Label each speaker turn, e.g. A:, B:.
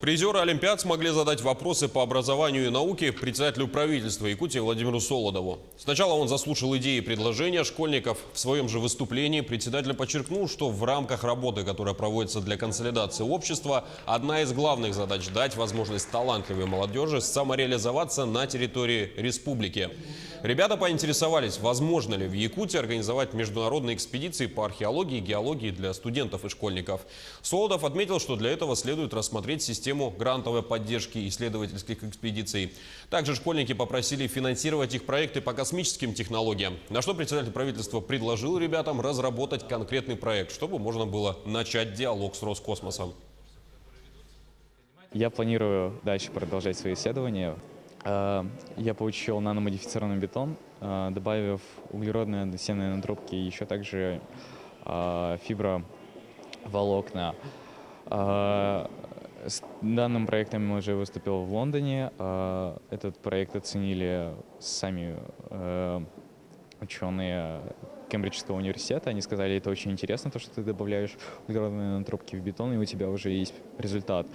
A: Призеры Олимпиад смогли задать вопросы по образованию и науке председателю правительства Якутии Владимиру Солодову. Сначала он заслушал идеи и предложения школьников. В своем же выступлении председатель подчеркнул, что в рамках работы, которая проводится для консолидации общества, одна из главных задач – дать возможность талантливой молодежи самореализоваться на территории республики. Ребята поинтересовались, возможно ли в Якутии организовать международные экспедиции по археологии и геологии для студентов и школьников. Солодов отметил, что для этого следует рассмотреть систему грантовой поддержки исследовательских экспедиций. Также школьники попросили финансировать их проекты по космическим технологиям, на что председатель правительства предложил ребятам разработать конкретный проект, чтобы можно было начать диалог с Роскосмосом.
B: Я планирую дальше продолжать свои исследования. Я получил наномодифицированный бетон, добавив углеродные односемные трубки и еще также фиброволокна. С данным проектом я уже выступил в Лондоне. Этот проект оценили сами ученые Кембриджского университета. Они сказали, это очень интересно, то, что ты добавляешь углеродные трубки в бетон, и у тебя уже есть результат.